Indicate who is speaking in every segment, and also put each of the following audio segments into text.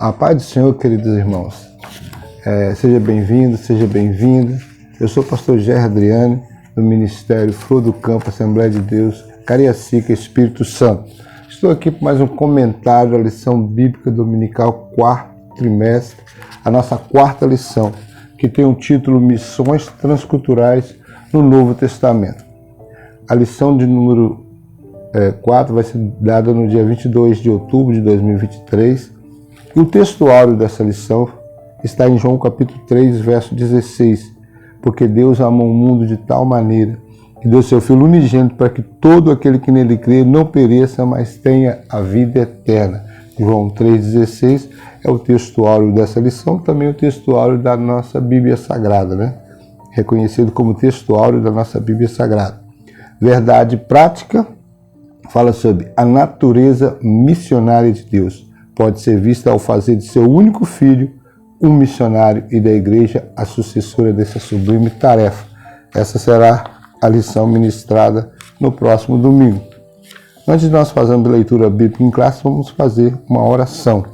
Speaker 1: A paz do Senhor, queridos irmãos. Seja bem-vindo, seja bem-vinda. Eu sou o pastor Gerry Adriani, do Ministério Flor do Campo, Assembleia de Deus, Cariacica, Espírito Santo. Estou aqui para mais um comentário da lição bíblica dominical, quarto trimestre, a nossa quarta lição, que tem o título Missões Transculturais no Novo Testamento. A lição de número 4 vai ser dada no dia 22 de outubro de 2023. E o textuário dessa lição está em João capítulo 3, verso 16. Porque Deus amou o mundo de tal maneira que deu seu Filho unigênito para que todo aquele que nele crê não pereça, mas tenha a vida eterna. João 3,16 é o textuário dessa lição, também o textuário da nossa Bíblia Sagrada, né? Reconhecido como textuário da nossa Bíblia Sagrada. Verdade prática fala sobre a natureza missionária de Deus. Pode ser vista ao fazer de seu único filho um missionário e da igreja a sucessora dessa sublime tarefa. Essa será a lição ministrada no próximo domingo. Antes de nós fazermos a leitura bíblica em classe, vamos fazer uma oração.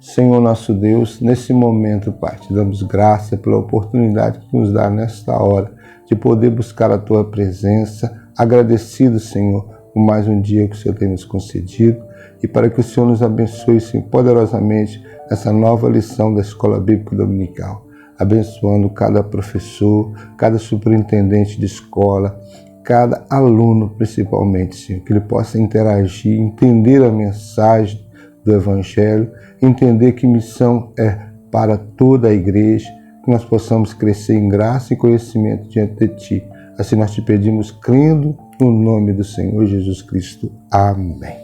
Speaker 1: Senhor nosso Deus, nesse momento, Pai, te damos graça pela oportunidade que nos dá nesta hora de poder buscar a Tua presença, agradecido, Senhor, por mais um dia que o Senhor tem nos concedido, e para que o Senhor nos abençoe, sim, poderosamente nessa nova lição da Escola Bíblica Dominical, abençoando cada professor, cada superintendente de escola, cada aluno principalmente, Senhor, que ele possa interagir, entender a mensagem do Evangelho, entender que missão é para toda a igreja, que nós possamos crescer em graça e conhecimento diante de Ti. Assim nós te pedimos, crendo no nome do Senhor Jesus Cristo. Amém.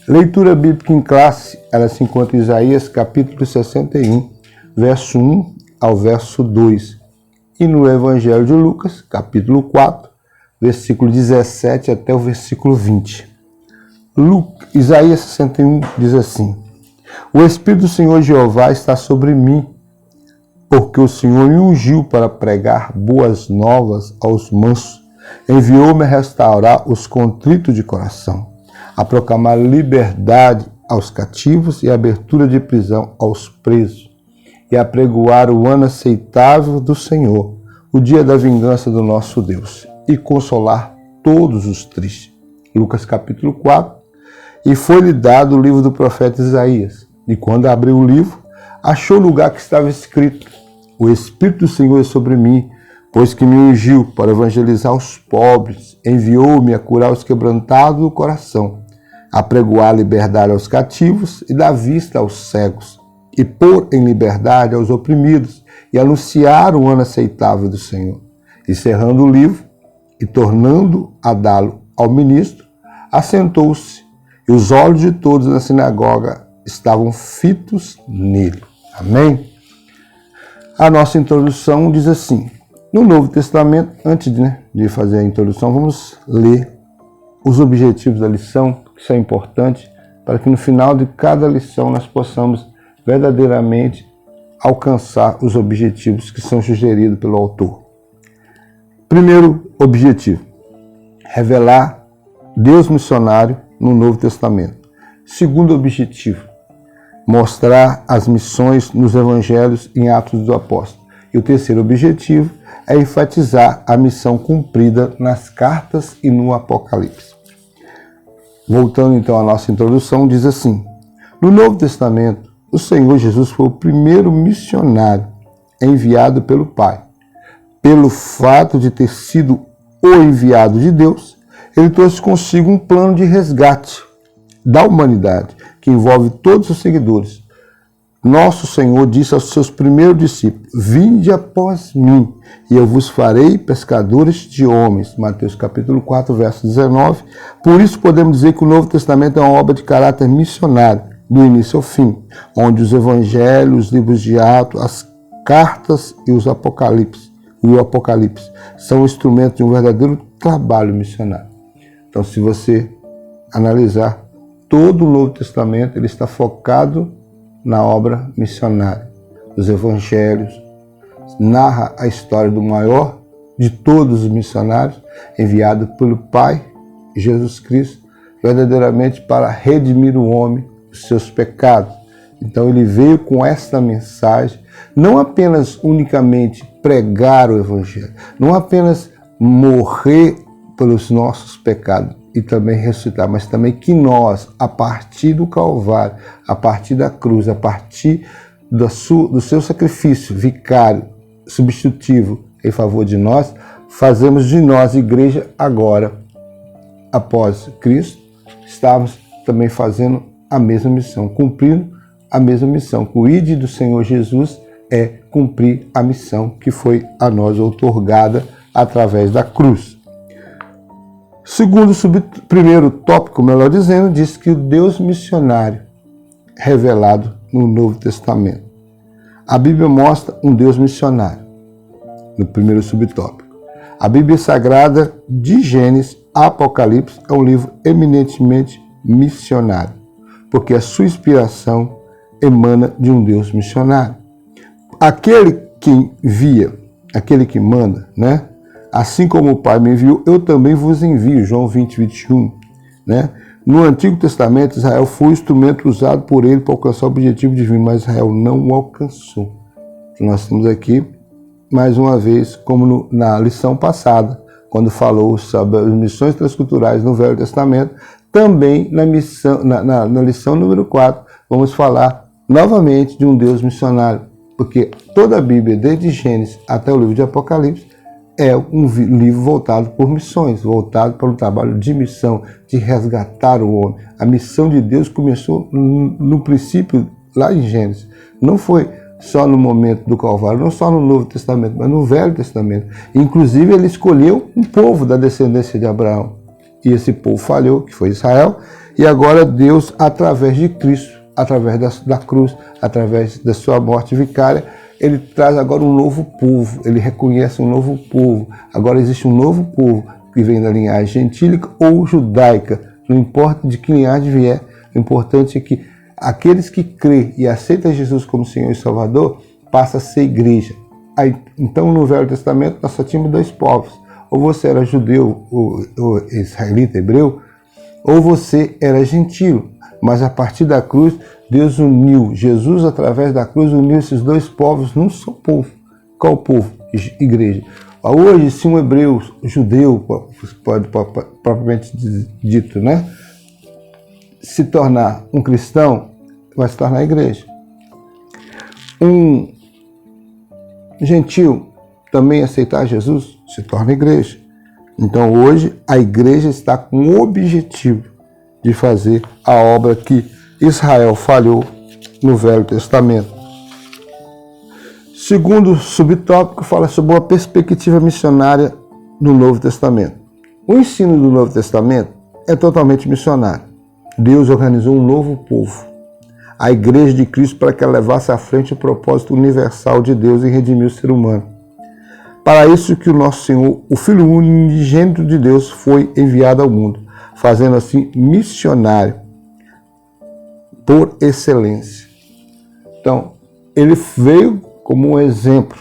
Speaker 1: Leitura bíblica em classe, ela se encontra em Isaías capítulo 61, verso 1 ao verso 2. E no Evangelho de Lucas, capítulo 4, versículo 17 até o versículo 20. Isaías 61 diz assim: O Espírito do Senhor Jeová está sobre mim, porque o Senhor me ungiu para pregar boas novas aos mansos, enviou-me a restaurar os contritos de coração, a proclamar liberdade aos cativos e abertura de prisão aos presos, e a pregoar o ano aceitável do Senhor, o dia da vingança do nosso Deus, e consolar todos os tristes. Lucas capítulo 4. E foi-lhe dado o livro do profeta Isaías, e quando abriu o livro, achou o lugar que estava escrito: O Espírito do Senhor é sobre mim, pois que me ungiu para evangelizar os pobres, enviou-me a curar os quebrantados do coração, a pregoar a liberdade aos cativos e dar vista aos cegos, e pôr em liberdade aos oprimidos, e anunciar o ano aceitável do Senhor. E cerrando o livro, e tornando a dá-lo ao ministro, assentou-se, e os olhos de todos na sinagoga estavam fitos nele. Amém? A nossa introdução diz assim: no Novo Testamento, antes de fazer a introdução, vamos ler os objetivos da lição, que são importantes, para que no final de cada lição nós possamos verdadeiramente alcançar os objetivos que são sugeridos pelo autor. Primeiro objetivo: revelar Deus missionário no Novo Testamento. Segundo objetivo: mostrar as missões nos Evangelhos em Atos dos Apóstolos. E o terceiro objetivo é enfatizar a missão cumprida nas cartas e no Apocalipse. Voltando então à nossa introdução, diz assim: no Novo Testamento, o Senhor Jesus foi o primeiro missionário enviado pelo Pai. Pelo fato de ter sido o enviado de Deus, ele trouxe consigo um plano de resgate da humanidade, que envolve todos os seguidores. Nosso Senhor disse aos seus primeiros discípulos: Vinde após mim, e eu vos farei pescadores de homens. Mateus capítulo 4, verso 19. Por isso podemos dizer que o Novo Testamento é uma obra de caráter missionário, do início ao fim, onde os evangelhos, os livros de Atos, as cartas e o Apocalipse são instrumentos de um verdadeiro trabalho missionário. Então, se você analisar todo o Novo Testamento, ele está focado na obra missionária. Os evangelhos narra a história do maior de todos os missionários, enviado pelo Pai, Jesus Cristo, verdadeiramente para redimir o homem dos seus pecados, Então ele veio com esta mensagem, não apenas unicamente pregar o Evangelho, não apenas morrer pelos nossos pecados e também ressuscitar, mas também que nós, a partir do Calvário, a partir da cruz, a partir do seu sacrifício vicário, substitutivo em favor de nós, fazemos de nós, igreja, agora, após Cristo, estamos também fazendo a mesma missão, cumprindo a mesma missão. O ide do Senhor Jesus é cumprir a missão que foi a nós outorgada através da cruz. Primeiro tópico, melhor dizendo, diz que o Deus missionário revelado no Novo Testamento. A Bíblia mostra um Deus missionário, no primeiro subtópico. A Bíblia Sagrada, de Gênesis a Apocalipse, é um livro eminentemente missionário, porque a sua inspiração emana de um Deus missionário. Aquele que envia, aquele que manda, né? Assim como o Pai me enviou, eu também vos envio, João 20, 21. Né? No Antigo Testamento, Israel foi o instrumento usado por ele para alcançar o objetivo divino, mas Israel não o alcançou. Então, nós temos aqui, mais uma vez, como na lição passada, quando falou sobre as missões transculturais no Velho Testamento, também na lição número 4, vamos falar novamente de um Deus missionário, porque toda a Bíblia, desde Gênesis até o livro de Apocalipse, é um livro voltado por missões, voltado para o trabalho de missão, de resgatar o homem. A missão de Deus começou no princípio, lá em Gênesis. Não foi só no momento do Calvário, não só no Novo Testamento, mas no Velho Testamento. Inclusive, ele escolheu um povo da descendência de Abraão. E esse povo falhou, que foi Israel. E agora Deus, através de Cristo, através da cruz, através da sua morte vicária, ele traz agora um novo povo, ele reconhece um novo povo. Agora existe um novo povo que vem da linhagem gentílica ou judaica. Não importa de que linhagem vier, o importante é que aqueles que crêem e aceitam Jesus como Senhor e Salvador passam a ser igreja. Aí, então, no Velho Testamento, nós só tínhamos dois povos. Ou você era judeu, ou israelita, hebreu, ou você era gentio. Mas a partir da cruz, Deus uniu, Jesus através da cruz uniu esses dois povos num só povo. Qual povo? Igreja. Hoje, se um hebreu, judeu, pode propriamente dito, né, se tornar um cristão, vai se tornar igreja. Um gentil também aceitar Jesus, se torna igreja. Então hoje a igreja está com o objetivo de fazer a obra que Israel falhou no Velho Testamento. Segundo subtópico, fala sobre uma perspectiva missionária no Novo Testamento. O ensino do Novo Testamento é totalmente missionário. Deus organizou um novo povo, a Igreja de Cristo, para que ela levasse à frente o propósito universal de Deus em redimir o ser humano. Para isso que o nosso Senhor, o Filho unigênito de Deus, foi enviado ao mundo, fazendo assim missionário por excelência. Então, ele veio como um exemplo.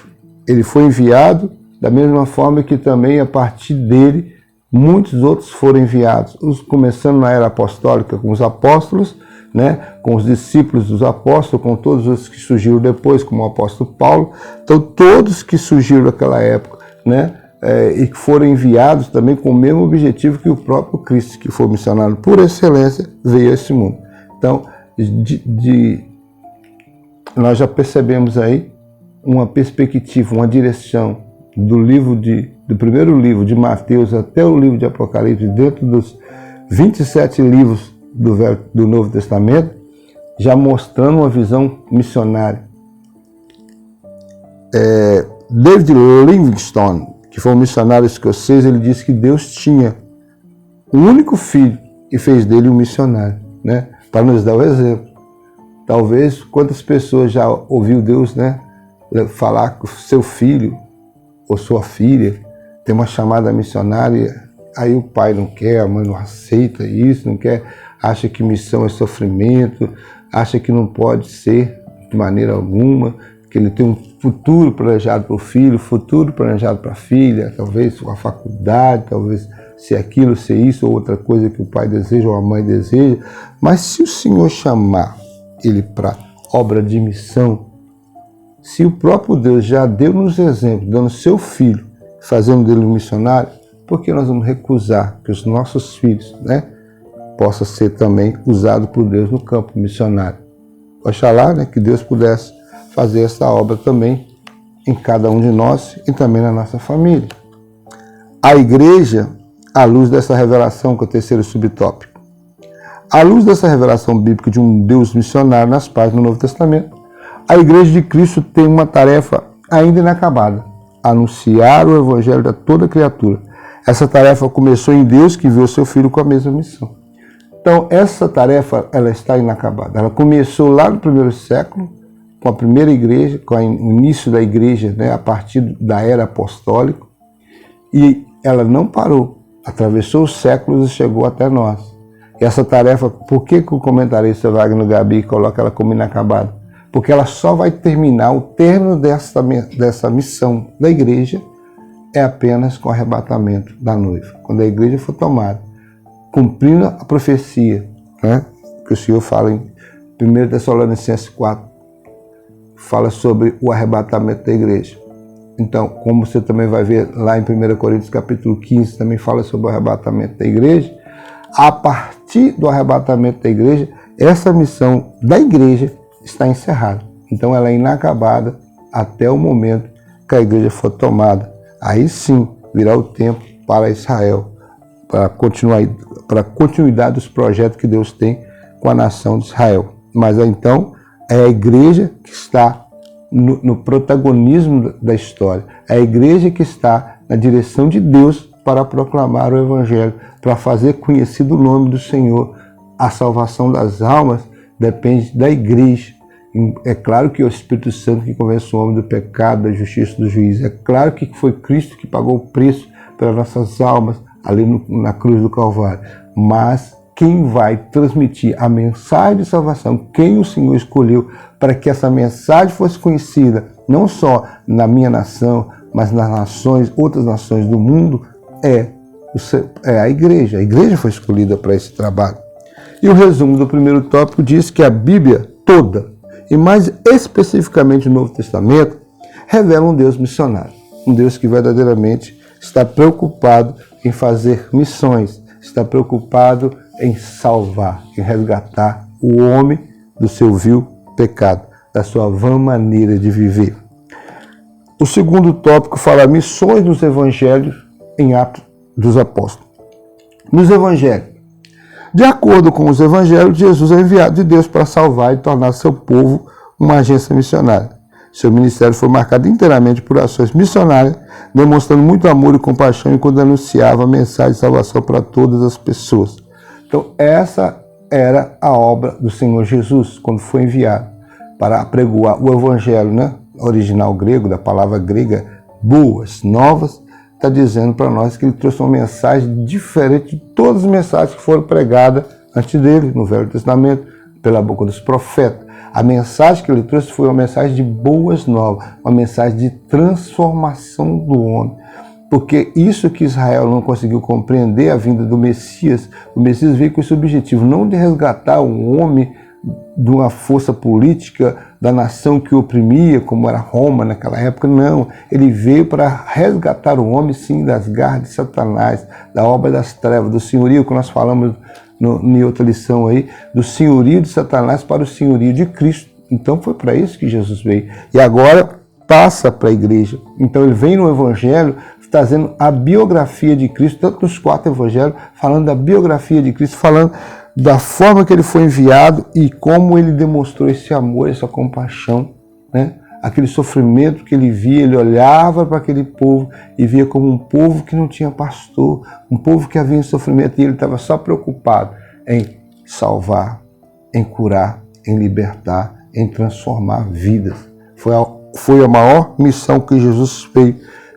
Speaker 1: Ele foi enviado da mesma forma que também a partir dele muitos outros foram enviados, começando na era apostólica com os apóstolos, né, com os discípulos dos apóstolos, com todos os que surgiram depois, como o apóstolo Paulo. Então, todos que surgiram naquela época, né, e que foram enviados também com o mesmo objetivo que o próprio Cristo, que foi missionário por excelência, veio a esse mundo. Então, nós já percebemos aí uma perspectiva, uma direção do primeiro livro de Mateus até o livro de Apocalipse, dentro dos 27 livros do Novo Testamento, já mostrando uma visão missionária. David Livingstone, que foi um missionário escocês, ele disse que Deus tinha um único filho e fez dele um missionário, né? Para nos dar o exemplo. Talvez quantas pessoas já ouviu Deus, né, falar com seu filho ou sua filha, tem uma chamada missionária, aí o pai não quer, a mãe não aceita isso, não quer, acha que missão é sofrimento, acha que não pode ser de maneira alguma, que ele tem um futuro planejado para o filho, futuro planejado para a filha, talvez uma faculdade, talvez se aquilo, se isso, ou outra coisa que o pai deseja ou a mãe deseja. Mas se o Senhor chamar ele para obra de missão, se o próprio Deus já deu-nos exemplo, dando seu filho, fazendo dele um missionário, por que nós vamos recusar que os nossos filhos, possam ser também usados por Deus no campo missionário? Oxalá, que Deus pudesse fazer essa obra também em cada um de nós e também na nossa família. A igreja, à luz dessa revelação, que é o terceiro subtópico, à luz dessa revelação bíblica de um Deus missionário nas páginas do Novo Testamento, a igreja de Cristo tem uma tarefa ainda inacabada: anunciar o evangelho a toda criatura. Essa tarefa começou em Deus, que enviou seu Filho com a mesma missão. Então, essa tarefa, ela está inacabada. Ela começou lá no primeiro século, com a primeira igreja, com o início da igreja, a partir da era apostólica, e ela não parou, atravessou os séculos e chegou até nós. E essa tarefa, por que o comentarista Wagner Gabi coloca ela como inacabada? Porque ela só vai terminar, o término dessa missão da igreja é apenas com o arrebatamento da noiva, quando a igreja for tomada, cumprindo a profecia, que o Senhor fala em 1 Tessalonicenses 4, fala sobre o arrebatamento da igreja. Então, como você também vai ver lá em 1 Coríntios capítulo 15, também fala sobre o arrebatamento da igreja. A partir do arrebatamento da igreja, essa missão da igreja está encerrada. Então, ela é inacabada até o momento que a igreja for tomada. Aí sim virá o tempo para Israel, para a continuidade dos projetos que Deus tem com a nação de Israel. Mas então é a igreja que está no protagonismo da história. É a igreja que está na direção de Deus para proclamar o evangelho, para fazer conhecido o nome do Senhor. A salvação das almas depende da igreja. É claro que é o Espírito Santo que convence o homem do pecado, da justiça, do juízo. É claro que foi Cristo que pagou o preço pelas nossas almas ali na cruz do Calvário. Mas quem vai transmitir a mensagem de salvação, quem o Senhor escolheu para que essa mensagem fosse conhecida, não só na minha nação, mas nas nações, outras nações do mundo, é a igreja. A igreja foi escolhida para esse trabalho. E o resumo do primeiro tópico diz que a Bíblia toda, e mais especificamente o Novo Testamento, revela um Deus missionário. Um Deus que verdadeiramente está preocupado em fazer missões, está preocupado em salvar, em resgatar o homem do seu vil pecado, da sua vã maneira de viver. O segundo tópico fala missões nos evangelhos em Atos dos Apóstolos. Nos evangelhos, de acordo com os evangelhos, Jesus é enviado de Deus para salvar e tornar seu povo uma agência missionária. Seu ministério foi marcado inteiramente por ações missionárias, demonstrando muito amor e compaixão enquanto anunciava a mensagem de salvação para todas as pessoas. Então, essa era a obra do Senhor Jesus, quando foi enviado para apregoar o evangelho, original grego, da palavra grega, boas novas, está dizendo para nós que ele trouxe uma mensagem diferente de todas as mensagens que foram pregadas antes dele, no Velho Testamento, pela boca dos profetas. A mensagem que ele trouxe foi uma mensagem de boas novas, uma mensagem de transformação do homem. Porque isso que Israel não conseguiu compreender, a vinda do Messias, o Messias veio com esse objetivo, não de resgatar um homem de uma força política da nação que o oprimia, como era Roma naquela época, não. Ele veio para resgatar o homem, sim, das garras de Satanás, da obra das trevas, do senhorio, que nós falamos em outra lição aí, do senhorio de Satanás para o senhorio de Cristo. Então foi para isso que Jesus veio. E agora passa para a igreja. Então ele vem no Evangelho trazendo a biografia de Cristo, tanto nos 4 evangelhos, falando da biografia de Cristo, falando da forma que ele foi enviado e como ele demonstrou esse amor, essa compaixão, aquele sofrimento que ele via, ele olhava para aquele povo e via como um povo que não tinha pastor, um povo que havia em sofrimento, e ele estava só preocupado em salvar, em curar, em libertar, em transformar vidas. Foi a maior missão que Jesus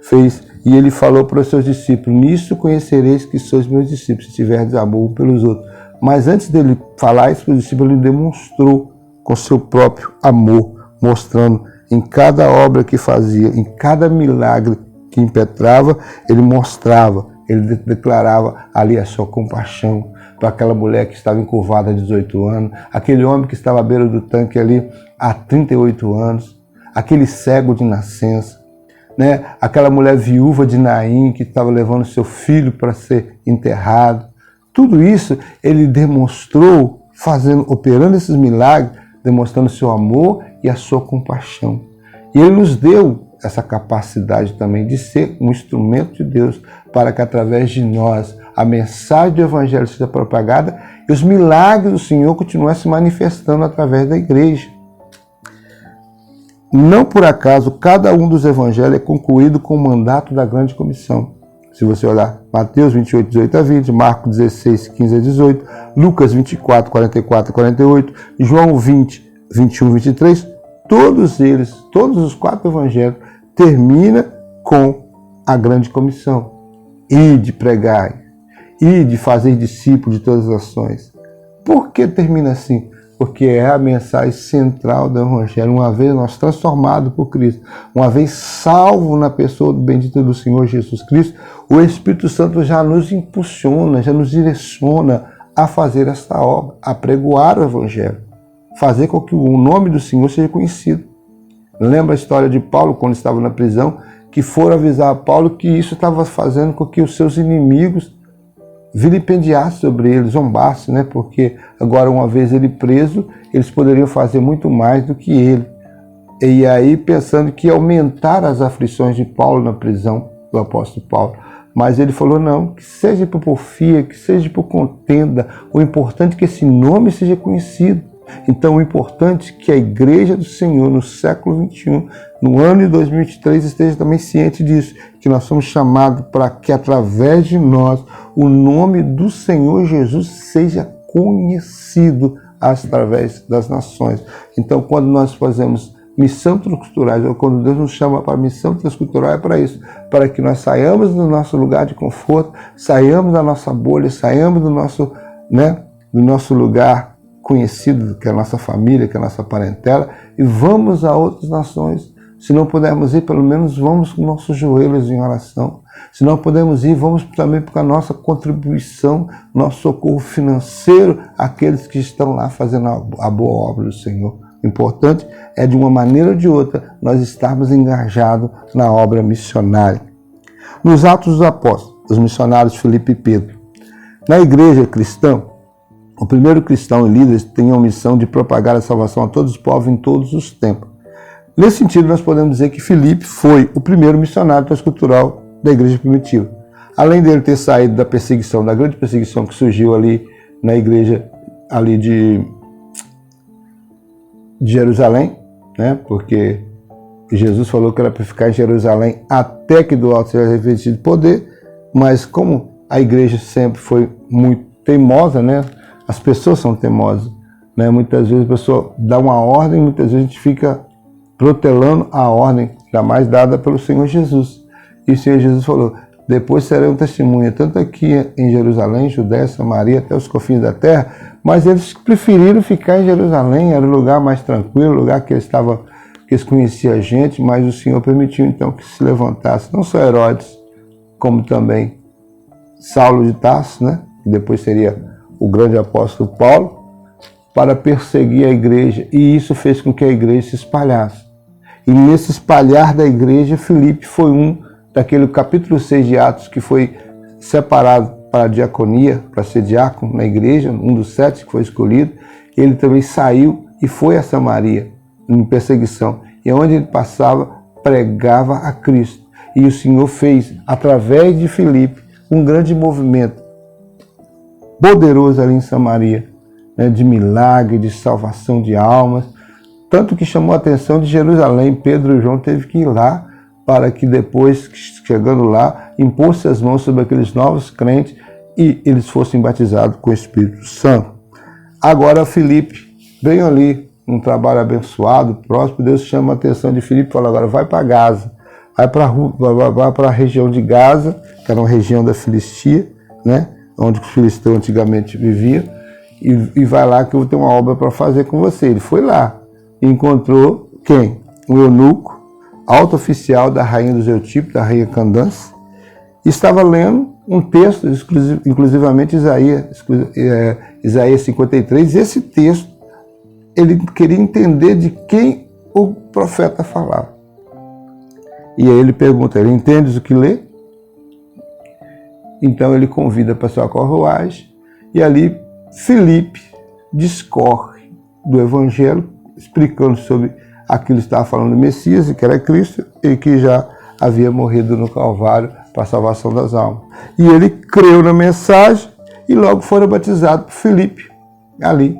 Speaker 1: fez. E ele falou para os seus discípulos: nisso conhecereis que sois meus discípulos, se tiverdes amor pelos outros. Mas antes dele falar isso para os discípulos, ele demonstrou com seu próprio amor, mostrando em cada obra que fazia, em cada milagre que impetrava, ele mostrava, ele declarava ali a sua compaixão, para aquela mulher que estava encurvada há 18 anos, aquele homem que estava à beira do tanque ali há 38 anos, aquele cego de nascença, né? Aquela mulher viúva de Naim que estava levando seu filho para ser enterrado. Tudo isso ele demonstrou, operando esses milagres, demonstrando seu amor e a sua compaixão. E ele nos deu essa capacidade também de ser um instrumento de Deus para que através de nós a mensagem do Evangelho seja propagada e os milagres do Senhor continuem se manifestando através da igreja. Não por acaso, cada um dos evangelhos é concluído com o mandato da grande comissão. Se você olhar Mateus 28, 18 a 20, Marcos 16, 15 a 18, Lucas 24, 44 a 48, João 20, 21 a 23, todos eles, todos os 4 evangelhos, terminam com a grande comissão. Ide pregai, ide fazer discípulos de todas as nações. Por que termina assim? Porque é a mensagem central do Evangelho. Uma vez nós transformados por Cristo, uma vez salvo na pessoa do bendito do Senhor Jesus Cristo, o Espírito Santo já nos impulsiona, já nos direciona a fazer esta obra, a pregoar o Evangelho, fazer com que o nome do Senhor seja conhecido. Lembra a história de Paulo, quando estava na prisão, que foram avisar a Paulo que isso estava fazendo com que os seus inimigos vilipendiasse sobre ele, zombasse, né? Porque agora, uma vez ele preso, eles poderiam fazer muito mais do que ele. E aí, pensando que ia aumentar as aflições de Paulo na prisão, do apóstolo Paulo. Mas ele falou, não, que seja por porfia, que seja por contenda, o importante é que esse nome seja conhecido. Então, o importante é que a Igreja do Senhor, no século XXI, no ano de 2023, esteja também ciente disso, que nós somos chamados para que, através de nós, o nome do Senhor Jesus seja conhecido através das nações. Então, quando nós fazemos missão transcultural, ou quando Deus nos chama para missão transcultural, é para isso, para que nós saiamos do nosso lugar de conforto, saiamos da nossa bolha, saiamos do nosso lugar conhecido, que é a nossa família, que é a nossa parentela, e vamos a outras nações. Se não pudermos ir, pelo menos vamos com nossos joelhos em oração. Se não pudermos ir, vamos também com a nossa contribuição, nosso socorro financeiro àqueles que estão lá fazendo a boa obra do Senhor. O importante é, de uma maneira ou de outra, nós estarmos engajados na obra missionária. Nos Atos dos Apóstolos, os missionários Filipe e Pedro. Na igreja cristã, o primeiro cristão e líder tem a missão de propagar a salvação a todos os povos em todos os tempos. Nesse sentido, nós podemos dizer que Filipe foi o primeiro missionário transcultural da igreja primitiva. Além dele ter saído da perseguição, da grande perseguição que surgiu ali na igreja ali de Jerusalém, né? Porque Jesus falou que era para ficar em Jerusalém até que do alto seja revestido poder, mas como a igreja sempre foi muito teimosa, né? As pessoas são teimosas, né? Muitas vezes a pessoa dá uma ordem, muitas vezes a gente fica protelando a ordem, ainda mais dada pelo Senhor Jesus. E o Senhor Jesus falou, depois serão testemunha, tanto aqui em Jerusalém, Judéia, Samaria, até os confins da terra, mas eles preferiram ficar em Jerusalém, era o lugar mais tranquilo, o lugar que eles conheciam a gente, mas o Senhor permitiu então que se levantasse, não só Herodes, como também Saulo de Tarso, né? Que depois seria o grande apóstolo Paulo, para perseguir a igreja, e isso fez com que a igreja se espalhasse. E nesse espalhar da igreja, Filipe foi um daquele capítulo 6 de Atos, que foi separado para a diaconia, para ser diácono na igreja, um dos 7 que foi escolhido. Ele também saiu e foi a Samaria, em perseguição. E onde ele passava, pregava a Cristo. E o Senhor fez, através de Filipe, um grande movimento poderoso ali em Samaria, né, de milagre, de salvação de almas, tanto que chamou a atenção de Jerusalém. Pedro e João teve que ir lá, para que depois, chegando lá, impôs as mãos sobre aqueles novos crentes e eles fossem batizados com o Espírito Santo. Agora Filipe, bem ali, um trabalho abençoado, próspero, Deus chama a atenção de Filipe e fala, agora vai para Gaza, vai para a região de Gaza, que era uma região da Filistia, né, onde os filisteus antigamente viviam, e vai lá que eu vou ter uma obra para fazer com você. Ele foi lá e encontrou quem? Um eunuco, alto oficial da rainha dos Eutipos, da rainha Candance, e estava lendo um texto, inclusivamente Isaías 53, esse texto, ele queria entender de quem o profeta falava. E aí ele pergunta, ele entende o que lê? Então ele convida para sua carruagem, e ali Filipe discorre do Evangelho, explicando sobre aquilo que estava falando do Messias, e que era Cristo, e que já havia morrido no Calvário para a salvação das almas. E ele creu na mensagem, e logo foi batizado por Filipe, ali.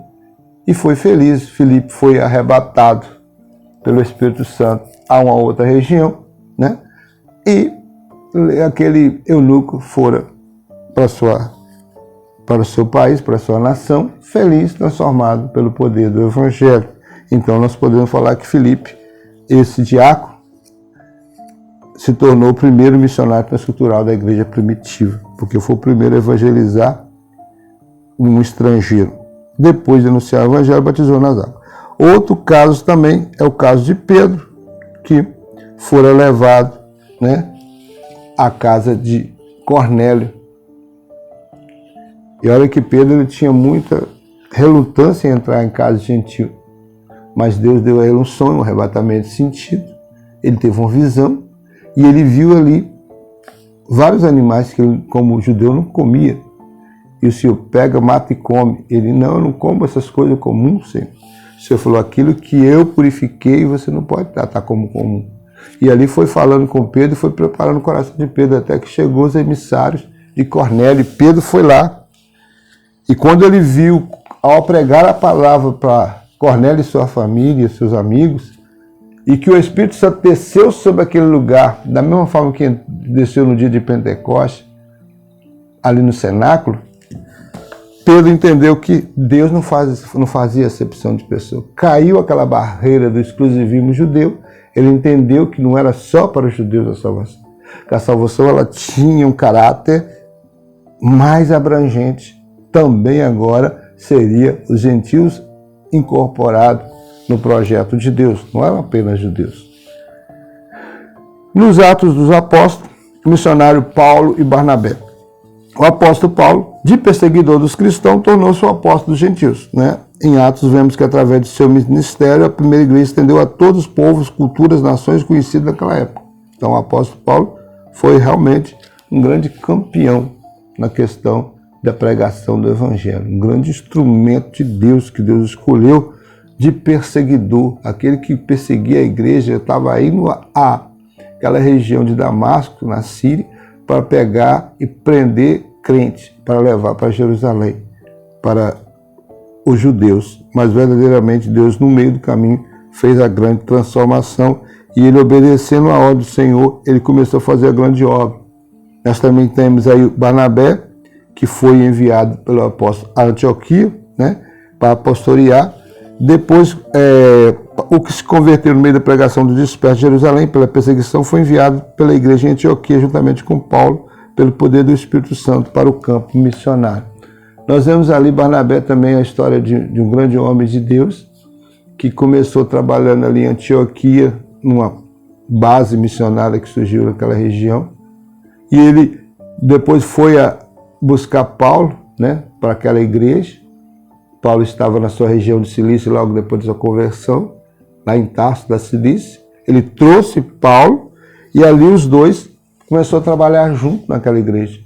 Speaker 1: E foi feliz. Filipe foi arrebatado pelo Espírito Santo a uma outra região, né? E aquele eunuco fora para o seu país, para a sua nação, feliz, transformado pelo poder do Evangelho. Então nós podemos falar que Filipe, esse diácono, se tornou o primeiro missionário transcultural da igreja primitiva, porque foi o primeiro a evangelizar um estrangeiro. Depois de anunciar o Evangelho, batizou nas águas. Outro caso também é o caso de Pedro, que fora levado, né, à casa de Cornélio. E olha que Pedro ele tinha muita relutância em entrar em casa de gentil, mas Deus deu a ele um sonho, um arrebatamento de sentido. Ele teve uma visão e ele viu ali vários animais que ele, como judeu, não comia. E o Senhor pega, mata e come. Ele, não, eu não como essas coisas comuns, Senhor. O Senhor falou, aquilo que eu purifiquei, você não pode tratar como comum. E ali foi falando com Pedro, foi preparando o coração de Pedro, até que chegou os emissários de Cornélio. E Pedro foi lá. E quando ele viu, ao pregar a palavra para Cornélio e sua família, seus amigos, e que o Espírito Santo desceu sobre aquele lugar, da mesma forma que desceu no dia de Pentecostes, ali no cenáculo, Pedro entendeu que Deus não fazia acepção de pessoa. Caiu aquela barreira do exclusivismo judeu, ele entendeu que não era só para os judeus a salvação, que a salvação ela tinha um caráter mais abrangente, também agora seria os gentios incorporados no projeto de Deus, não eram apenas judeus. Nos Atos dos Apóstolos, o missionário Paulo e Barnabé. O apóstolo Paulo, de perseguidor dos cristãos, tornou-se o apóstolo dos gentios, né? Em Atos vemos que através de seu ministério a primeira igreja estendeu a todos os povos, culturas, nações conhecidas naquela época. Então o apóstolo Paulo foi realmente um grande campeão na questão da pregação do evangelho, um grande instrumento de Deus que Deus escolheu de perseguidor. Aquele que perseguia a igreja estava indo àquela região de Damasco, na Síria, para pegar e prender crentes, para levar para Jerusalém, para os judeus. Mas verdadeiramente Deus, no meio do caminho, fez a grande transformação e ele, obedecendo a ordem do Senhor, ele começou a fazer a grande obra. Nós também temos aí Barnabé, que foi enviado pelo apóstolo a Antioquia, né, para pastorear. Depois, o que se converteu no meio da pregação do disperso de Jerusalém, pela perseguição, foi enviado pela igreja em Antioquia, juntamente com Paulo, pelo poder do Espírito Santo, para o campo missionário. Nós vemos ali Barnabé também a história de um grande homem de Deus, que começou trabalhando ali em Antioquia, numa base missionária que surgiu naquela região, e ele depois foi a buscar Paulo, né, para aquela igreja. Paulo estava na sua região de Cilícia logo depois da sua conversão, lá em Tarso da Cilícia. Ele trouxe Paulo e ali os dois começaram a trabalhar junto naquela igreja.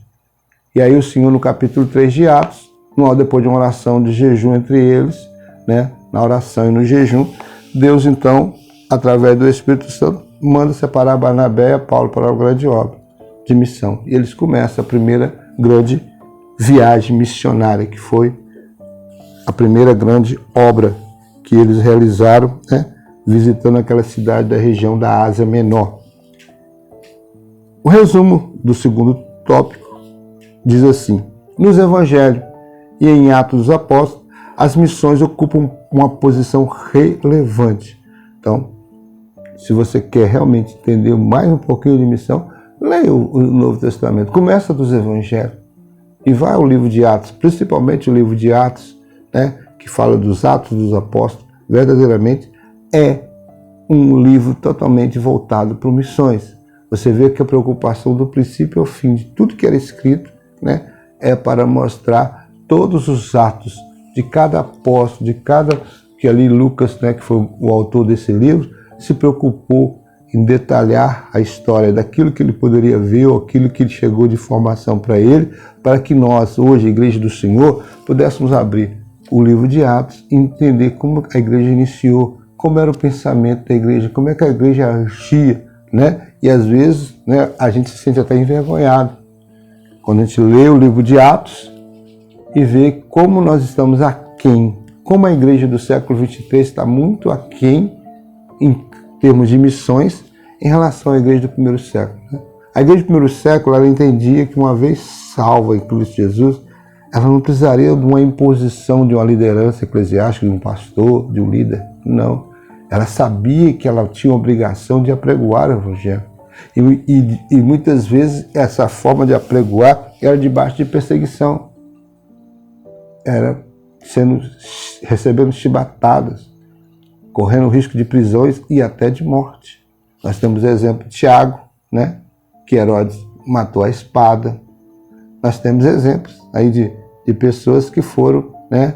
Speaker 1: E aí o Senhor, no capítulo 3 de Atos, depois de uma oração de jejum entre eles, né, na oração e no jejum, Deus então, através do Espírito Santo, manda separar Barnabé e Paulo para uma grande obra de missão. E eles começam a primeira grande viagem missionária, que foi a primeira grande obra que eles realizaram, né, visitando aquela cidade da região da Ásia Menor. O resumo do segundo tópico diz assim: nos Evangelhos e em Atos dos Apóstolos, as missões ocupam uma posição relevante. Então, se você quer realmente entender mais um pouquinho de missão, leia o Novo Testamento. Começa dos Evangelhos e vai ao livro de Atos, principalmente o livro de Atos, né, que fala dos Atos dos Apóstolos. Verdadeiramente é um livro totalmente voltado para missões. Você vê que a preocupação do princípio ao fim de tudo que era escrito, né, é para mostrar todos os atos de cada apóstolo, de cada... que ali Lucas, né, que foi o autor desse livro, se preocupou em detalhar a história daquilo que ele poderia ver ou aquilo que chegou de informação para ele, para que nós, hoje, a Igreja do Senhor, pudéssemos abrir o livro de Atos e entender como a igreja iniciou, como era o pensamento da igreja, como é que a igreja agia, né? E às vezes, né, a gente se sente até envergonhado quando a gente lê o livro de Atos e vê como nós estamos aquém, como a igreja do século 23 está muito aquém em termos de missões em relação à igreja do primeiro século, né? A igreja do primeiro século, ela entendia que uma vez salva em Cristo Jesus, ela não precisaria de uma imposição de uma liderança eclesiástica, de um pastor, de um líder. Não. Ela sabia que ela tinha a obrigação de apregoar o evangelho. E muitas vezes essa forma de apregoar era debaixo de perseguição. Era recebendo chibatadas, correndo o risco de prisões e até de morte. Nós temos o exemplo de Tiago, né, que Herodes matou a espada. Nós temos exemplos aí de pessoas que foram, né,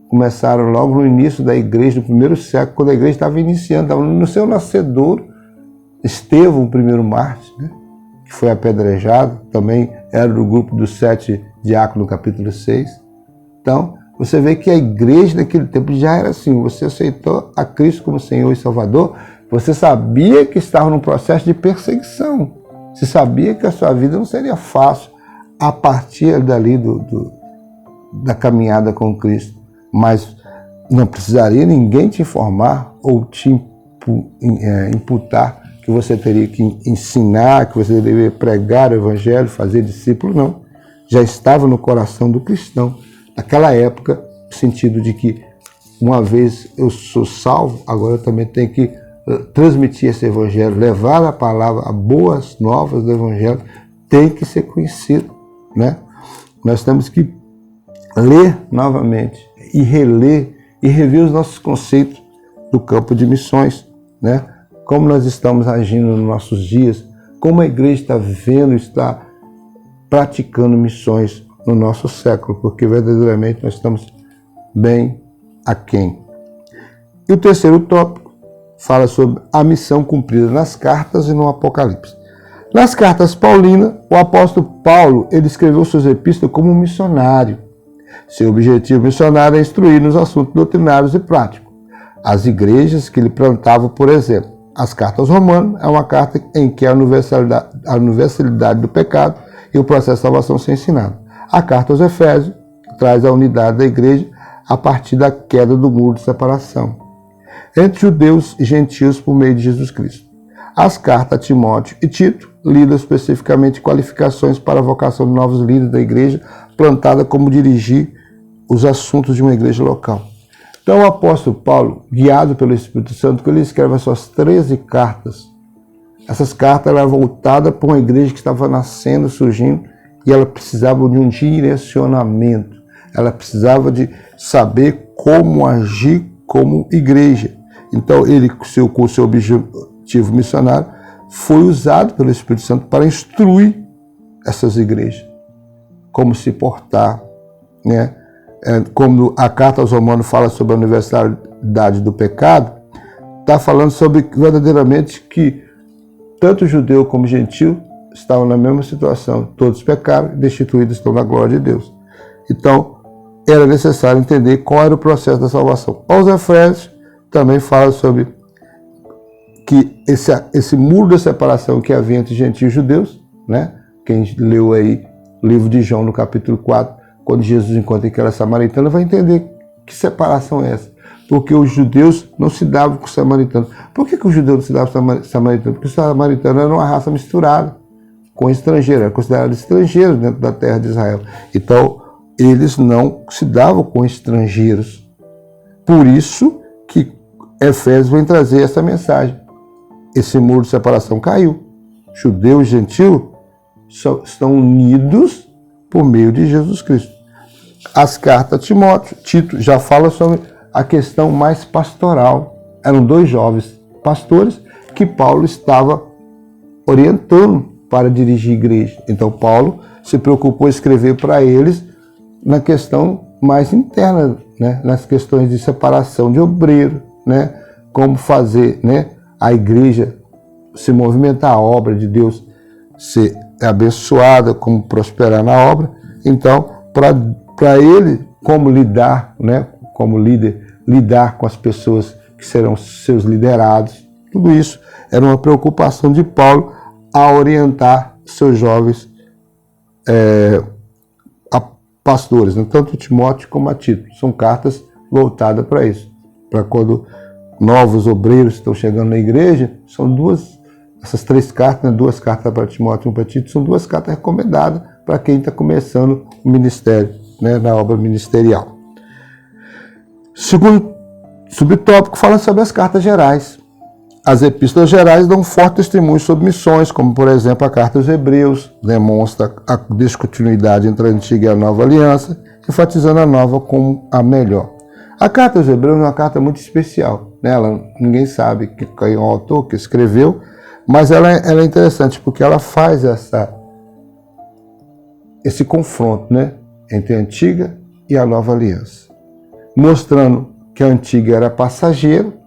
Speaker 1: começaram logo no início da igreja, no primeiro século, quando a igreja estava iniciando, estava no seu nascedouro. Estevão, o primeiro mártir, né, que foi apedrejado, também era do grupo dos 7 diáconos, no capítulo 6. Então, você vê que a igreja naquele tempo já era assim, você aceitou a Cristo como Senhor e Salvador, você sabia que estava num processo de perseguição, você sabia que a sua vida não seria fácil a partir dali da caminhada com Cristo, mas não precisaria ninguém te informar ou te imputar que você teria que ensinar, que você deveria pregar o evangelho, fazer discípulo, não. Já estava no coração do cristão. Naquela época, no sentido de que uma vez eu sou salvo, agora eu também tenho que transmitir esse evangelho, levar a palavra, as boas novas do evangelho, tem que ser conhecido, né? Nós temos que ler novamente e reler e rever os nossos conceitos do campo de missões, né? Como nós estamos agindo nos nossos dias, como a igreja está vivendo, está praticando missões no nosso século, porque verdadeiramente nós estamos bem aquém. E o terceiro tópico fala sobre a missão cumprida nas cartas e no Apocalipse. Nas cartas paulinas, o apóstolo Paulo, ele escreveu suas epístolas como um missionário. Seu objetivo missionário é instruir nos assuntos doutrinários e práticos. As igrejas que ele plantava, por exemplo, as cartas romanas é uma carta em que a universalidade do pecado e o processo de salvação são ensinados. A carta aos Efésios traz a unidade da igreja a partir da queda do muro de separação entre judeus e gentios por meio de Jesus Cristo. As cartas a Timóteo e Tito lidam especificamente qualificações para a vocação de novos líderes da igreja plantada, como dirigir os assuntos de uma igreja local. Então o apóstolo Paulo, guiado pelo Espírito Santo, quando ele escreve as suas 13 cartas, essas cartas eram voltadas para uma igreja que estava nascendo, surgindo, e ela precisava de um direcionamento. Ela precisava de saber como agir como igreja. Então ele, com seu objetivo missionário, foi usado pelo Espírito Santo para instruir essas igrejas. Como se portar, né? Como a carta aos Romanos fala sobre a universalidade do pecado, está falando sobre verdadeiramente que tanto judeu como gentil estavam na mesma situação. Todos pecaram e destituídos estão na glória de Deus. Então, era necessário entender qual era o processo da salvação. Aos Efésios também fala sobre que esse muro de separação que havia entre gentios e judeus, né? Quem leu aí o livro de João no capítulo 4, quando Jesus encontra aquela samaritana, vai entender que separação é essa. Porque os judeus não se davam com os samaritanos. Por que os judeus não se davam com os samaritanos? Porque os samaritanos eram uma raça misturada com estrangeiros, eram considerados estrangeiros dentro da terra de Israel. Então, eles não se davam com estrangeiros. Por isso que Efésios vem trazer essa mensagem. Esse muro de separação caiu. Judeu e gentil estão unidos por meio de Jesus Cristo. As cartas a Timóteo, Tito, já fala sobre a questão mais pastoral. Eram 2 jovens pastores que Paulo estava orientando para dirigir a igreja. Então Paulo se preocupou em escrever para eles na questão mais interna, né? Nas questões de separação de obreiro, né? Como fazer, né, a igreja se movimentar, a obra de Deus ser abençoada, como prosperar na obra. Então, para ele, como lidar, né, como líder, lidar com as pessoas que serão seus liderados, tudo isso era uma preocupação de Paulo a orientar seus jovens a pastores, né? Tanto Timóteo como a Tito. São cartas voltadas para isso, para quando novos obreiros estão chegando na igreja. São essas 3 cartas, né? 2 cartas para Timóteo e 1 para Tito, são 2 cartas recomendadas para quem está começando o ministério, né? Na obra ministerial. Segundo subtópico fala sobre as cartas gerais. As epístolas gerais dão forte testemunho sobre missões, como, por exemplo, a carta aos Hebreus, demonstra a descontinuidade entre a antiga e a nova aliança, enfatizando a nova como a melhor. A carta aos Hebreus é uma carta muito especial, né? Ninguém sabe quem é o autor que escreveu, mas ela é interessante porque ela faz esse confronto, né, entre a antiga e a nova aliança, mostrando que a antiga era passageira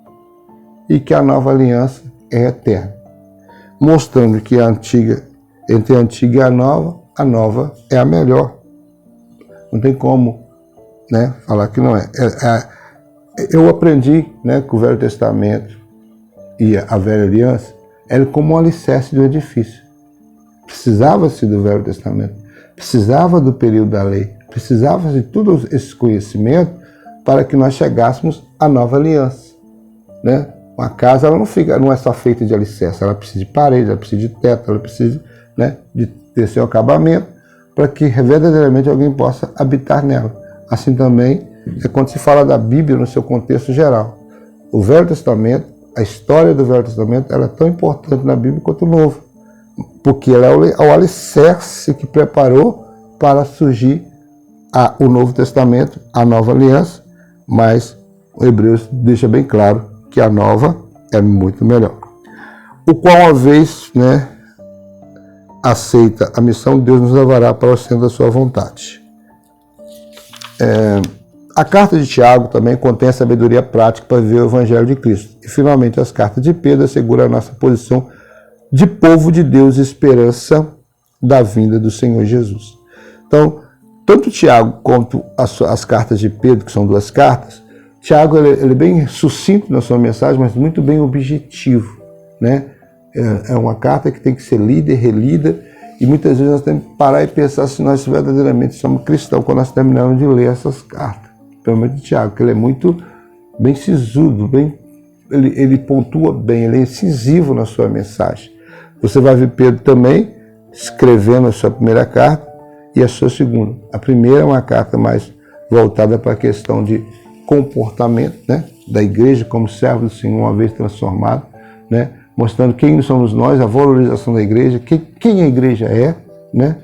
Speaker 1: e que a nova aliança é eterna, mostrando que entre a antiga e a nova é a melhor. Não tem como, né, falar que não é. Eu aprendi, né, que o Velho Testamento e a Velha Aliança era como um alicerce de um edifício. Precisava-se do Velho Testamento, precisava do período da lei, precisava de todo esse conhecimento para que nós chegássemos à nova aliança, né? Uma casa não é só feita de alicerce, ela precisa de parede, ela precisa de teto, ela precisa, né, de ter seu acabamento para que verdadeiramente alguém possa habitar nela. Assim também é quando se fala da Bíblia no seu contexto geral. O Velho Testamento, a história do Velho Testamento, ela é tão importante na Bíblia quanto o Novo, porque ela é o alicerce que preparou para surgir o Novo Testamento, a nova aliança, mas o Hebreus deixa bem claro que a nova é muito melhor. O qual, uma vez, né, aceita a missão, Deus nos levará para o centro da sua vontade. A carta de Tiago também contém a sabedoria prática para viver o Evangelho de Cristo. E, finalmente, as cartas de Pedro asseguram a nossa posição de povo de Deus e esperança da vinda do Senhor Jesus. Então, tanto Tiago quanto as cartas de Pedro, que são 2 cartas, Tiago ele é bem sucinto na sua mensagem, mas muito bem objetivo, né? É uma carta que tem que ser lida e relida, e muitas vezes nós temos que parar e pensar se nós verdadeiramente somos cristãos quando nós terminamos de ler essas cartas. Pelo menos de Tiago, que ele é muito bem sisudo, ele pontua bem, ele é incisivo na sua mensagem. Você vai ver Pedro também escrevendo a sua primeira carta e a sua segunda. A primeira é uma carta mais voltada para a questão de comportamento, né, da igreja como servo do Senhor, uma vez transformado, né, mostrando quem somos nós, a valorização da igreja, quem a igreja é, né,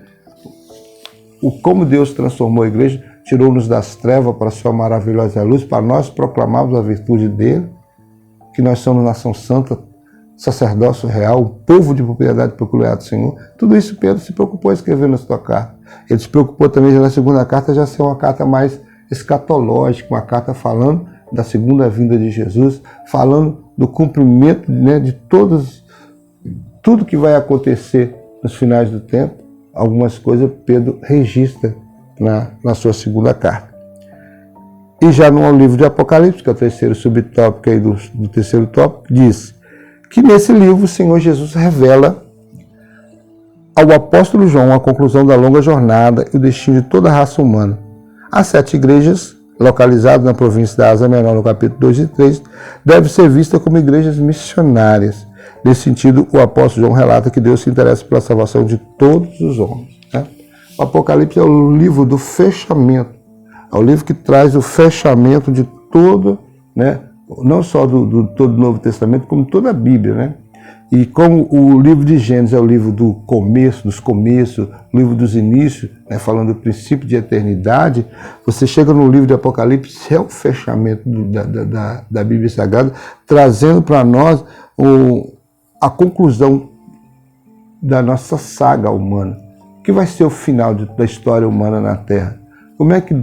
Speaker 1: como Deus transformou a igreja, tirou-nos das trevas para a sua maravilhosa luz, para nós proclamarmos a virtude dele, que nós somos nação santa, sacerdócio real, povo de propriedade peculiar do Senhor. Tudo isso Pedro se preocupou em escrever na sua carta. Ele se preocupou também na segunda carta já ser uma carta mais escatológica, uma carta falando da segunda vinda de Jesus, falando do cumprimento, né, de tudo que vai acontecer nos finais do tempo. Algumas coisas Pedro registra na sua segunda carta. E já no livro de Apocalipse, que é o terceiro subtópico aí do terceiro tópico, diz que nesse livro o Senhor Jesus revela ao apóstolo João a conclusão da longa jornada e o destino de toda a raça humana. As 7 igrejas, localizadas na província da Ásia Menor, no capítulo 2 e 3, devem ser vistas como igrejas missionárias. Nesse sentido, o apóstolo João relata que Deus se interessa pela salvação de todos os homens, né? O Apocalipse é o livro do fechamento, é o livro que traz o fechamento de todo, né, não só do todo o Novo Testamento, como toda a Bíblia, né? E como o livro de Gênesis é o livro do começo, dos começos, o livro dos inícios, né, falando do princípio de eternidade, você chega no livro de Apocalipse, é o fechamento da Bíblia Sagrada, trazendo para nós a conclusão da nossa saga humana. O que vai ser o final da história humana na Terra? Como é que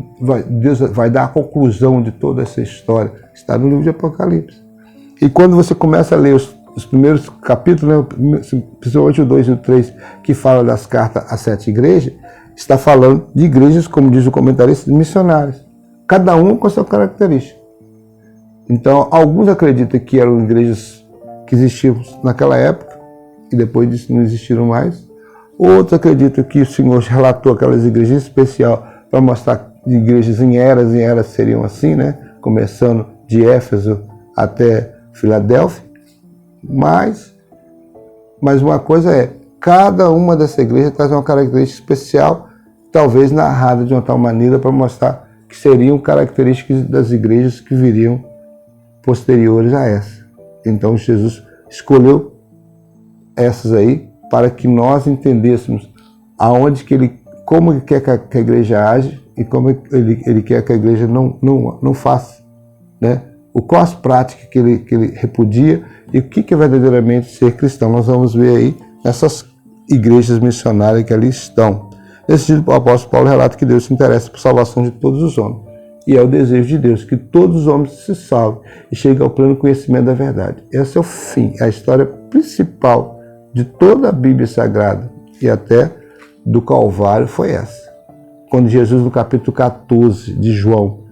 Speaker 1: Deus vai dar a conclusão de toda essa história? Está no livro de Apocalipse. E quando você começa a ler os primeiros capítulos, né, principalmente o 2 e o 3, que fala das cartas às 7 igrejas, está falando de igrejas, como diz o comentarista, missionárias. Cada uma com a sua característica. Então, alguns acreditam que eram igrejas que existiam naquela época, e depois disso não existiram mais. Outros acreditam que o Senhor relatou aquelas igrejas especiais para mostrar de igrejas em eras seriam assim, né? Começando de Éfeso até Filadélfia. Mas uma coisa é, cada uma dessas igrejas traz uma característica especial, talvez narrada de uma tal maneira para mostrar que seriam características das igrejas que viriam posteriores a essa. Então Jesus escolheu essas aí para que nós entendêssemos aonde que ele, como ele quer que a igreja age e como ele quer que a igreja não faça, né? Qual as práticas que ele repudia e o que é verdadeiramente ser cristão. Nós vamos ver aí nessas igrejas missionárias que ali estão. Nesse sentido, o apóstolo Paulo relata que Deus se interessa por salvação de todos os homens. E é o desejo de Deus que todos os homens se salvem e cheguem ao pleno conhecimento da verdade. Esse é o fim, a história principal de toda a Bíblia Sagrada e até do Calvário foi essa. Quando Jesus, no capítulo 14 de João,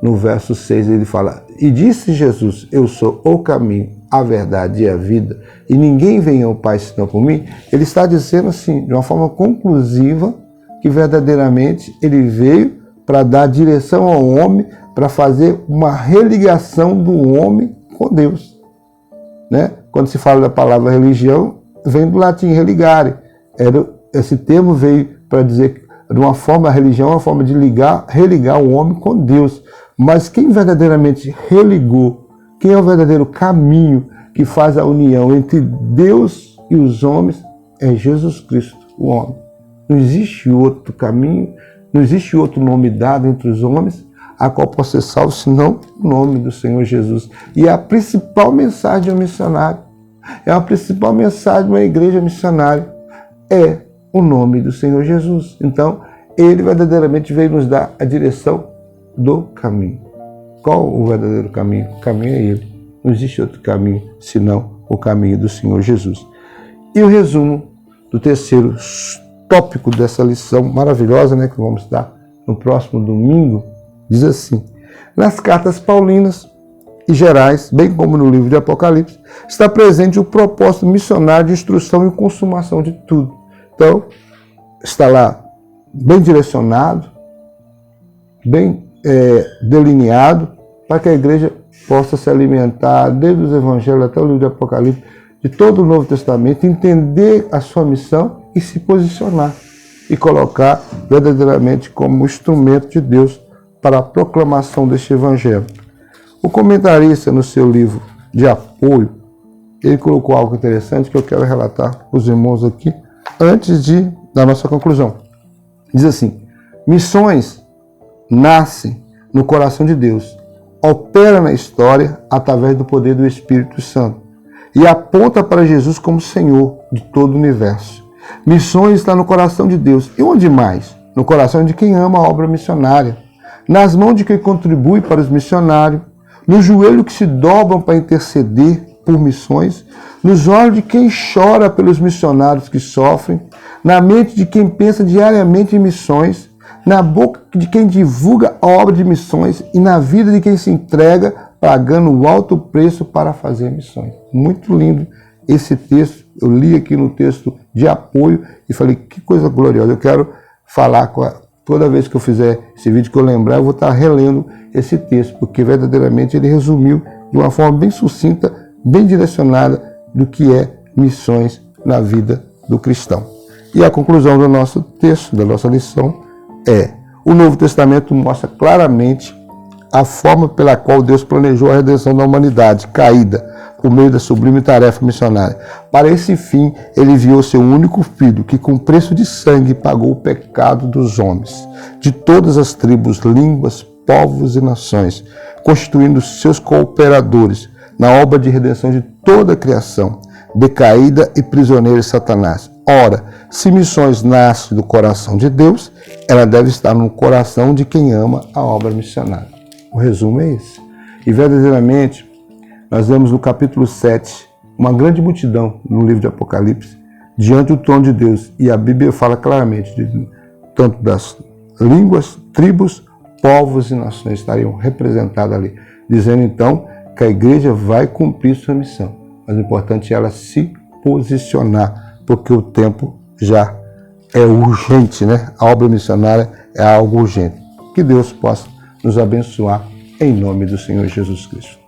Speaker 1: no verso 6, ele fala: "E disse Jesus, eu sou o caminho, a verdade e a vida, e ninguém vem ao Pai senão por mim", ele está dizendo assim, de uma forma conclusiva, que verdadeiramente ele veio para dar direção ao homem, para fazer uma religação do homem com Deus. Né? Quando se fala da palavra religião, vem do latim religare. Esse termo veio para dizer, de uma forma, a religião é uma forma de religar o homem com Deus. Mas quem verdadeiramente religou, quem é o verdadeiro caminho que faz a união entre Deus e os homens, é Jesus Cristo, o homem. Não existe outro caminho, não existe outro nome dado entre os homens a qual possa ser salvo, senão o nome do Senhor Jesus. E a principal mensagem de um missionário, a principal mensagem de uma igreja missionária é o nome do Senhor Jesus. Então, ele verdadeiramente veio nos dar a direção do caminho. Qual o verdadeiro caminho? O caminho é ele. Não existe outro caminho senão o caminho do Senhor Jesus. E o resumo do terceiro tópico dessa lição maravilhosa, né, que vamos dar no próximo domingo, diz assim: nas cartas paulinas e gerais, bem como no livro de Apocalipse, está presente o propósito missionário de instrução e consumação de tudo. Então, está lá bem direcionado, bem delineado, para que a igreja possa se alimentar, desde os evangelhos até o livro de Apocalipse, de todo o Novo Testamento, entender a sua missão e se posicionar e colocar verdadeiramente como instrumento de Deus para a proclamação deste evangelho. O comentarista, no seu livro de apoio, ele colocou algo interessante que eu quero relatar para os irmãos aqui antes da nossa conclusão. Diz assim: missões nascem no coração de Deus, opera na história através do poder do Espírito Santo e aponta para Jesus como Senhor de todo o universo. Missões está no coração de Deus. E onde mais? No coração de quem ama a obra missionária, nas mãos de quem contribui para os missionários, no joelho que se dobram para interceder por missões, nos olhos de quem chora pelos missionários que sofrem, na mente de quem pensa diariamente em missões, na boca de quem divulga a obra de missões e na vida de quem se entrega pagando um alto preço para fazer missões. Muito lindo esse texto. Eu li aqui no texto de apoio e falei, que coisa gloriosa. Eu quero falar toda vez que eu fizer esse vídeo que eu lembrar, eu vou estar relendo esse texto, porque verdadeiramente ele resumiu de uma forma bem sucinta, bem direcionada do que é missões na vida do cristão. E a conclusão do nosso texto, da nossa lição, o Novo Testamento mostra claramente a forma pela qual Deus planejou a redenção da humanidade caída por meio da sublime tarefa missionária. Para esse fim, ele enviou seu único filho, que com preço de sangue pagou o pecado dos homens, de todas as tribos, línguas, povos e nações, constituindo seus cooperadores na obra de redenção de toda a criação, decaída e prisioneira de Satanás. Ora, se missões nasce do coração de Deus, ela deve estar no coração de quem ama a obra missionária. O resumo é esse. E verdadeiramente, nós vemos no capítulo 7, uma grande multidão no livro de Apocalipse, diante do trono de Deus. E a Bíblia fala claramente, tanto das línguas, tribos, povos e nações estariam representadas ali. Dizendo então que a igreja vai cumprir sua missão. Mas o importante é ela se posicionar, porque o tempo já é urgente, né? A obra missionária é algo urgente. Que Deus possa nos abençoar em nome do Senhor Jesus Cristo.